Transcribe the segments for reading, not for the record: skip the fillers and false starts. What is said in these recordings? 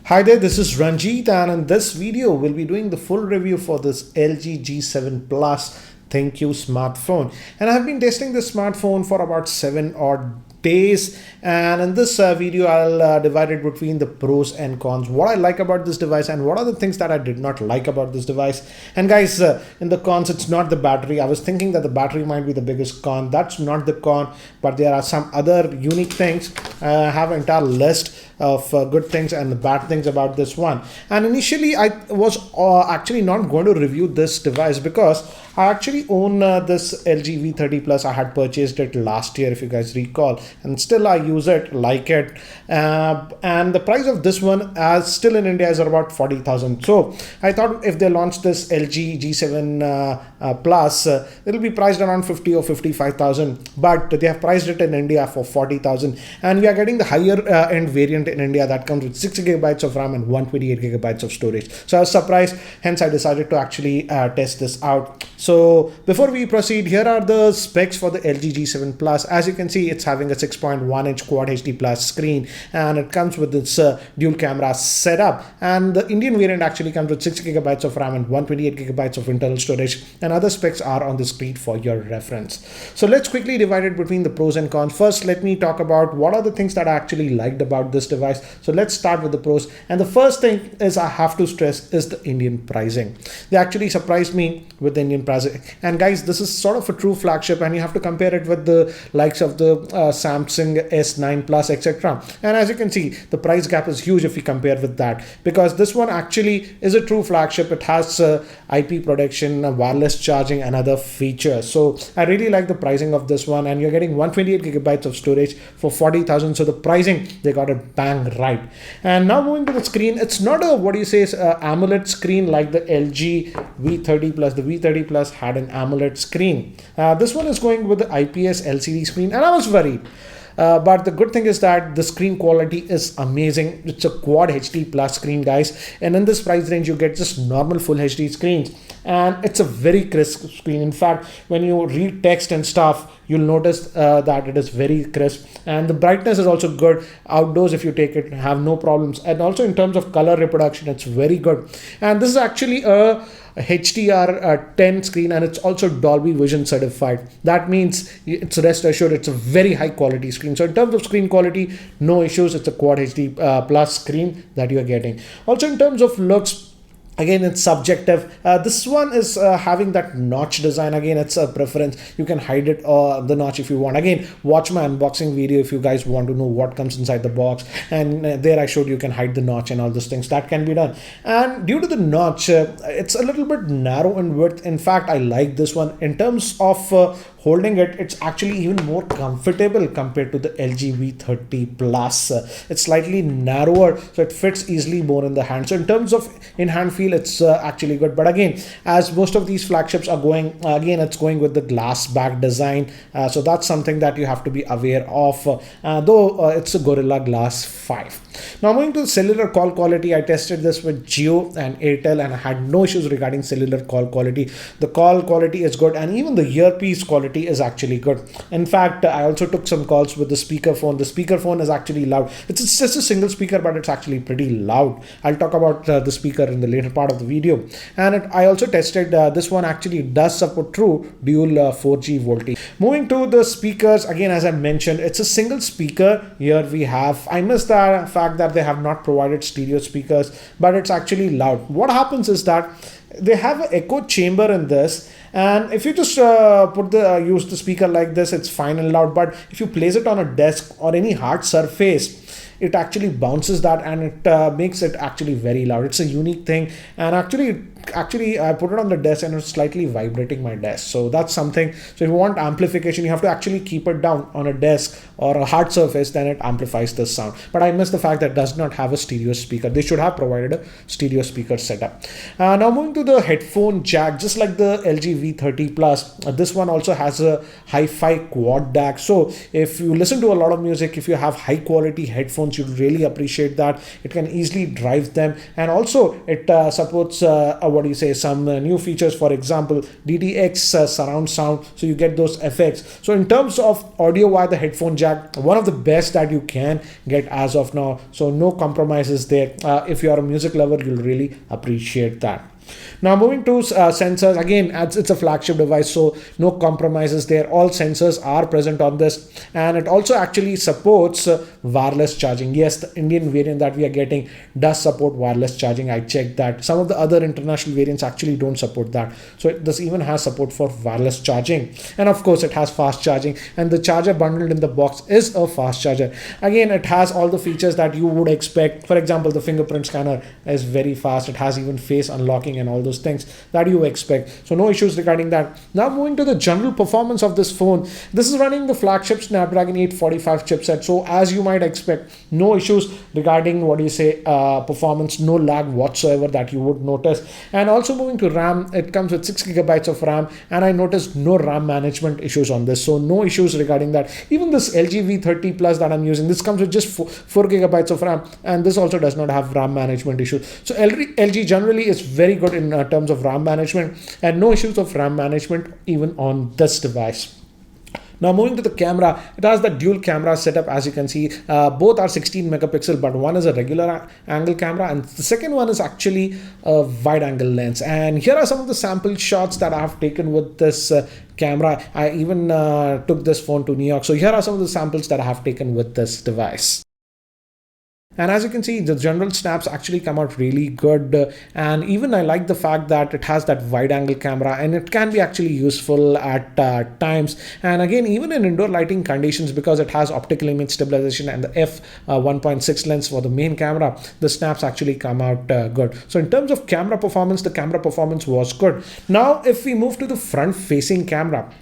Hi there, this is Ranjit, and in this video we'll be doing the full review for this LG G7 Plus ThinQ smartphone. And I've been testing this smartphone for about 7 odd days, and in this video I'll divide it between the pros and cons, what I like about this device and what are the things that I did not like about this device. And guys, in the cons, it's not the battery. I was thinking that the battery might be the biggest con. That's not the con, but there are some other unique things. I have an entire list of good things and the bad things about this one. And initially I was actually not going to review this device because I actually own this LG V30 Plus. I had purchased it last year, if you guys recall, and still I use it, like it. And the price of this one, as still in India, is about 40,000. So I thought if they launch this LG G7 Plus, it'll be priced around 50 or 55,000. But they have priced it in India for 40,000, and we are getting the higher end variant in India that comes with 6 gigabytes of RAM and 128 gigabytes of storage. So I was surprised, hence I decided to actually test this out. So before we proceed, here are the specs for the LG G7 Plus. As you can see, it's having a 6.1 inch Quad HD Plus screen, and it comes with this dual camera setup. And the Indian variant actually comes with 6 gigabytes of RAM and 128 gigabytes of internal storage, and other specs are on the screen for your reference. So let's quickly divide it between the pros and cons. First, let me talk about what are the things that I actually liked about this device. So let's start with the pros. And the first thing is I have to stress is the Indian pricing. They actually surprised me with the Indian pricing. And guys, this is sort of a true flagship, and you have to compare it with the likes of the Samsung S9 Plus, etc. And as you can see, the price gap is huge if you compare with that, because this one actually is a true flagship. It has IP protection, wireless charging, and other features. So I really like the pricing of this one, and you're getting 128 gigabytes of storage for 40,000. So the pricing, they got it bang right. And now moving to the screen, it's not a AMOLED screen like the LG V30 Plus. The V30 Plus had an AMOLED screen. This one is going with the IPS LCD screen, and I was worried. But the good thing is that the screen quality is amazing. It's a Quad HD Plus screen, guys, and in this price range you get just normal full HD screens, and it's a very crisp screen. In fact, when you read text and stuff, you'll notice that it is very crisp, and the brightness is also good. Outdoors, if you take it, have no problems. And also in terms of color reproduction, it's very good. And this is actually a HDR10 screen, and it's also Dolby Vision certified. That means it's, rest assured, it's a very high quality screen. So in terms of screen quality, no issues. It's a Quad HD Plus screen that you are getting. Also in terms of looks, again, it's subjective. This one is having that notch design. Again, it's a preference. You can hide it, the notch, if you want. Again, watch my unboxing video if you guys want to know what comes inside the box. And there I showed you can hide the notch and all those things. That can be done. And due to the notch, it's a little bit narrow in width. In fact, I like this one. In terms of holding it, it's actually even more comfortable compared to the LG V30 Plus. It's slightly narrower, so it fits easily more in the hand. So in terms of in-hand feel, it's actually good. But again, as most of these flagships are going, again, it's going with the glass back design. So that's something that you have to be aware of, though it's a Gorilla Glass 5. Now moving to the cellular call quality, I tested this with Jio and Airtel, and I had no issues regarding cellular call quality. The call quality is good, and even the earpiece quality is actually good. In fact, I also took some calls with the speakerphone. The speakerphone is actually loud. It's just a single speaker, but it's actually pretty loud. I'll talk about the speaker in the later part of the video. And I also tested this one actually does support true dual 4G VoLTE. Moving to the speakers, again, as I mentioned, it's a single speaker. Here we have, I missed the fact that they have not provided stereo speakers, but it's actually loud. What happens is that they have an echo chamber in this, and if you just use the speaker like this, it's fine and loud. But if you place it on a desk or any hard surface, it actually bounces that, and it makes it actually very loud. It's a unique thing, and actually I put it on the desk and it's slightly vibrating my desk. So that's something. So if you want amplification, you have to actually keep it down on a desk or a hard surface, then it amplifies the sound. But I miss the fact that it does not have a stereo speaker. They should have provided a stereo speaker setup. Now moving to the headphone jack, just like the LG V30 Plus, this one also has a hi-fi quad DAC. So if you listen to a lot of music, if you have high quality headphones, you'll really appreciate that. It can easily drive them, and also it supports a what do you say, some new features, for example DTX surround sound, so you get those effects. So in terms of audio via the headphone jack, one of the best that you can get as of now, so no compromises there. If you are a music lover, you'll really appreciate that. Now moving to sensors, again it's a flagship device, so no compromises there. All sensors are present on this, and it also actually supports wireless charging. Yes, the Indian variant that we are getting does support wireless charging. I checked that. Some of the other international variants actually don't support that, so this even has support for wireless charging. And of course it has fast charging, and the charger bundled in the box is a fast charger. Again, it has all the features that you would expect. For example, the fingerprint scanner is very fast. It has even face unlocking and all those things that you expect, so no issues regarding that. Now moving to the general performance of this phone, this is running the flagship Snapdragon 845 chipset, so as you might expect, no issues regarding what do you say performance, no lag whatsoever that you would notice. And also moving to RAM, it comes with 6 gigabytes of RAM, and I noticed no RAM management issues on this, so no issues regarding that. Even this LG V30 Plus that I'm using, this comes with just 4 gigabytes of RAM, and this also does not have RAM management issues. So LG generally is very good in terms of RAM management, and no issues of RAM management even on this device. Now moving to the camera, it has the dual camera setup. As you can see, both are 16 megapixel, but one is a regular angle camera and the second one is actually a wide angle lens. And here are some of the sample shots that I have taken with this camera. I even took this phone to New York, so here are some of the samples that I have taken with this device. And as you can see, the general snaps actually come out really good. And even I like the fact that it has that wide angle camera, and it can be actually useful at times. And again, even in indoor lighting conditions, because it has optical image stabilization and the f1.6 lens for the main camera, the snaps actually come out good. So in terms of camera performance, the camera performance was good. Now, if we move to the front facing camera,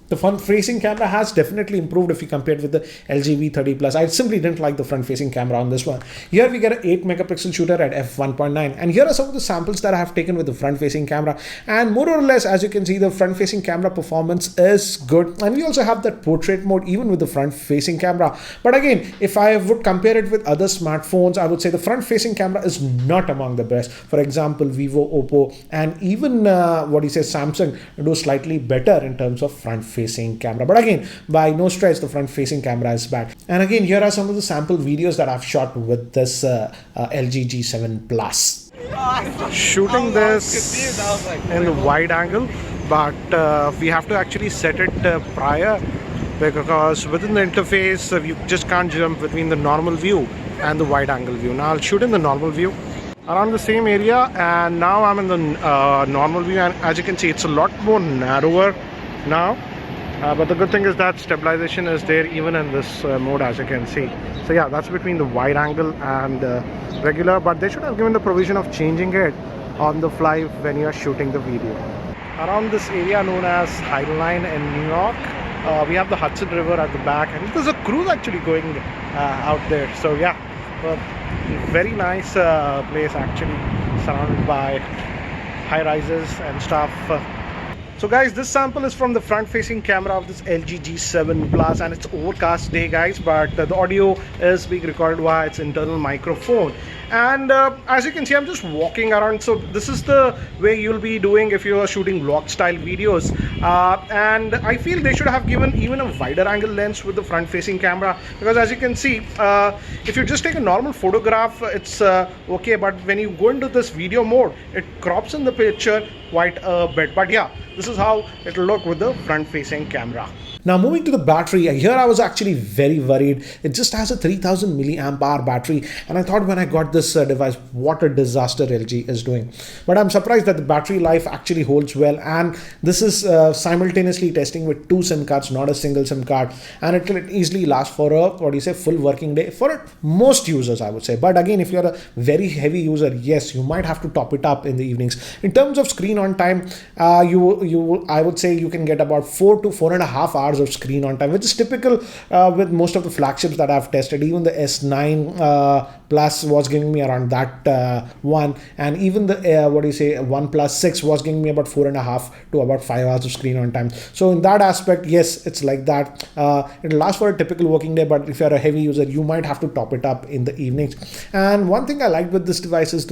the front-facing camera has definitely improved if you compare it with the LG V30 Plus. I simply didn't like the front-facing camera on this one. Here we get an 8 megapixel shooter at f1.9, and here are some of the samples that I have taken with the front-facing camera. And more or less, as you can see, the front-facing camera performance is good, and we also have that portrait mode even with the front-facing camera. But again, if I would compare it with other smartphones, I would say the front-facing camera is not among the best. For example, Vivo, Oppo, and even Samsung do slightly better in terms of front-facing camera. But again, by no stretch the front facing camera is bad. And again, here are some of the sample videos that I've shot with this LG G7 Plus. Shooting this in the wide angle, but we have to actually set it prior, because within the interface you just can't jump between the normal view and the wide angle view. Now I'll shoot in the normal view around the same area, and now I'm in the normal view, and as you can see, it's a lot more narrower now. But the good thing is that stabilization is there even in this mode, as you can see. So yeah, that's between the wide angle and regular, but they should have given the provision of changing it on the fly when you are shooting the video. Around this area known as Highline in New York, we have the Hudson River at the back, and there's a cruise actually going out there. So yeah, very nice place actually, surrounded by high rises and stuff. So guys, this sample is from the front-facing camera of this LG G7 Plus, and it's overcast day, guys, but the audio is being recorded via its internal microphone. And as you can see, I'm just walking around. So this is the way you'll be doing if you are shooting vlog style videos. And I feel they should have given even a wider angle lens with the front-facing camera, because as you can see, if you just take a normal photograph, it's okay, but when you go into this video mode, it crops in the picture quite a bit. But yeah, this is how it'll look with the front-facing camera. Now moving to the battery, here I was actually very worried. It just has a 3000 milliamp hour battery, and I thought when I got this device, what a disaster LG is doing. But I'm surprised that the battery life actually holds well, and this is simultaneously testing with 2 SIM cards, not a single SIM card, and it will easily last for a full working day for most users, I would say. But again, if you're a very heavy user, yes, you might have to top it up in the evenings. In terms of screen on time, I would say you can get about 4 to 4.5 hours of screen on time, which is typical with most of the flagships that I've tested. Even the S9 Plus was giving me around that one, and even the OnePlus 6 was giving me about 4.5 to about 5 hours of screen on time. So in that aspect, yes, it's like that. It'll last for a typical working day, but if you're a heavy user, you might have to top it up in the evenings. And one thing I like with this device is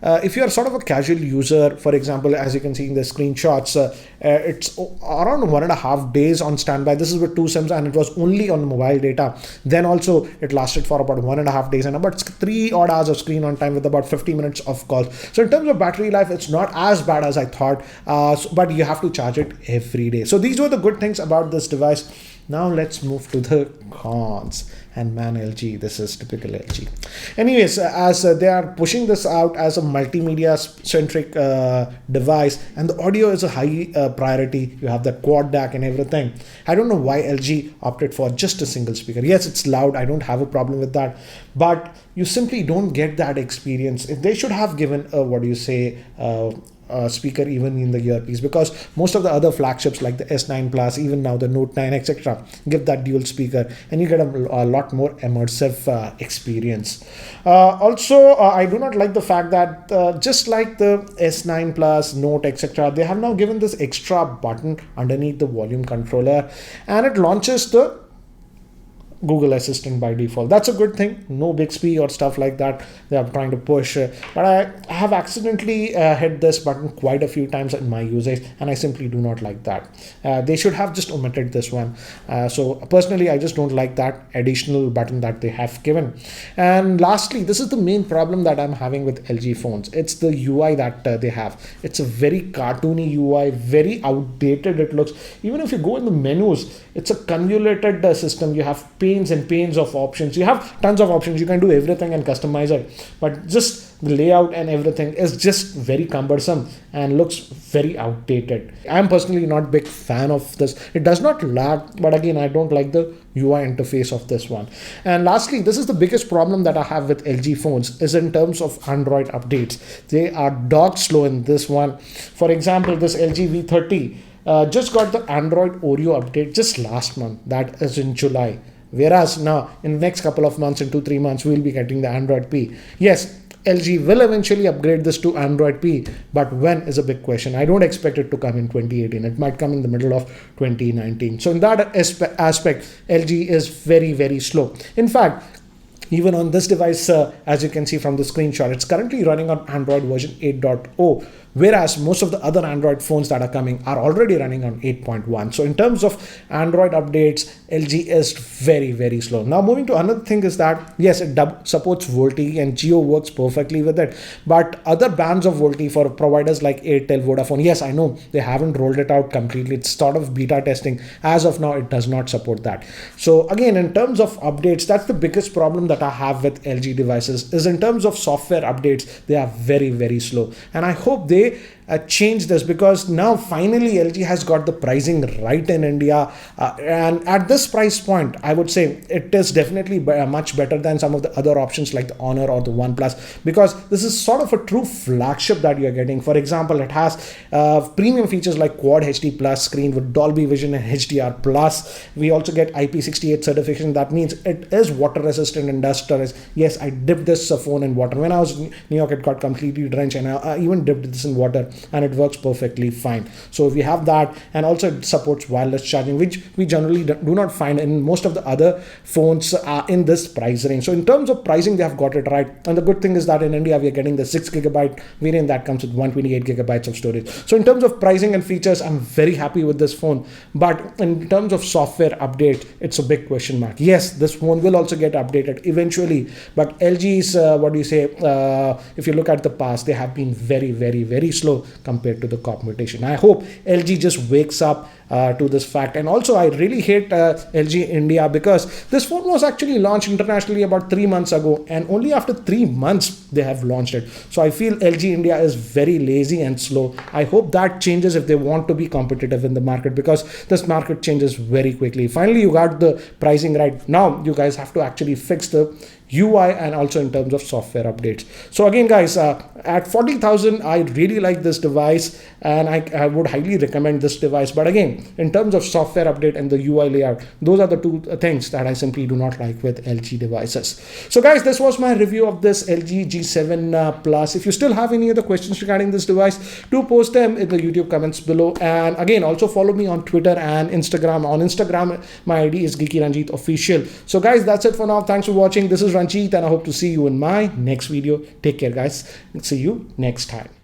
if you're sort of a casual user, for example, as you can see in the screenshots, it's around 1.5 days on standby. This is with 2 SIMs, and it was only on mobile data. Then also it lasted for about 1.5 days and about 3 odd hours of screen on time with about 50 minutes of calls. So in terms of battery life, it's not as bad as I thought, but you have to charge it every day. So these were the good things about this device. Now let's move to the cons. And man, LG, this is typical LG. Anyways, as they are pushing this out as a multimedia centric device, and the audio is a high priority, you have that quad DAC and everything. I don't know why LG opted for just a single speaker. Yes, it's loud, I don't have a problem with that, but you simply don't get that experience. They should have given a speaker even in the earpiece, because most of the other flagships like the S9 Plus, even now the Note 9, etc., give that dual speaker, and you get a lot more immersive experience. Also, I do not like the fact that just like the S9 Plus, Note, etc., they have now given this extra button underneath the volume controller, and it launches the Google Assistant by default. That's a good thing. No Bixby or stuff like that they are trying to push. But I have accidentally hit this button quite a few times in my usage, and I simply do not like that. They should have just omitted this one. So personally, I just don't like that additional button that they have given. And lastly, this is the main problem that I'm having with LG phones. It's the UI that they have. It's a very cartoony UI, very outdated it looks. Even if you go in the menus, it's a convoluted system. You have panes and panes of options. You have tons of options. You can do everything and customize it. But just the layout and everything is just very cumbersome and looks very outdated. I'm personally not a big fan of this. It does not lag, but again, I don't like the UI interface of this one. And lastly, this is the biggest problem that I have with LG phones is in terms of Android updates. They are dog slow in this one. For example, this LG V30 just got the Android Oreo update just last month, that is in July. Whereas now, in the next couple of months, in 2-3 months, we'll be getting the Android P. Yes, LG will eventually upgrade this to Android P, but when is a big question. I don't expect it to come in 2018. It might come in the middle of 2019. So in that aspect, LG is very, very slow. In fact, even on this device, as you can see from the screenshot, it's currently running on Android version 8.0, whereas most of the other Android phones that are coming are already running on 8.1. So in terms of Android updates, LG is very, very slow. Now moving to another thing is that, yes, it supports VoLTE and Jio works perfectly with it, but other bands of VoLTE for providers like Airtel, Vodafone, yes, I know they haven't rolled it out completely. It's sort of beta testing. As of now, it does not support that. So again, in terms of updates, that's the biggest problem that I have with LG devices is in terms of software updates, they are very, very slow. And I hope they change this, because now finally LG has got the pricing right in India, and at this price point I would say it is definitely much better than some of the other options like the Honor or the OnePlus, because this is sort of a true flagship that you're getting. For example, it has premium features like Quad HD Plus screen with Dolby Vision and HDR Plus. We also get IP68 certification. That means it is water resistant and dust resistant. Yes, I dipped this phone in water when I was in New York. It got completely drenched, and I even dipped this in water and it works perfectly fine. So if we have that, and also it supports wireless charging, which we generally do not find in most of the other phones in this price range. So in terms of pricing, they have got it right. And the good thing is that in India we are getting the 6GB variant that comes with 128GB of storage. So in terms of pricing and features, I'm very happy with this phone. But in terms of software update, it's a big question mark. Yes, this phone will also get updated eventually, but LG's if you look at the past, they have been very, very, very slow compared to the competition. I hope LG just wakes up to this fact. And also, I really hate LG India, because this phone was actually launched internationally about 3 months ago, and only after 3 months they have launched it. So I feel LG India is very lazy and slow. I hope that changes if they want to be competitive in the market, because this market changes very quickly. Finally, you got the pricing right. Now you guys have to actually fix the UI and also in terms of software updates. So again guys, at 40,000 I really like this device, and I would highly recommend this device. But again, in terms of software update and the UI layout, those are the two things that I simply do not like with LG devices. So guys, this was my review of this LG G7 Plus. If you still have any other questions regarding this device, do post them in the YouTube comments below. And again, also follow me on Twitter and Instagram. On Instagram, my ID is Geeky Ranjit Official. So guys, that's it for now. Thanks for watching. This is Ranjit, and I hope to see you in my next video. Take care guys. See you next time.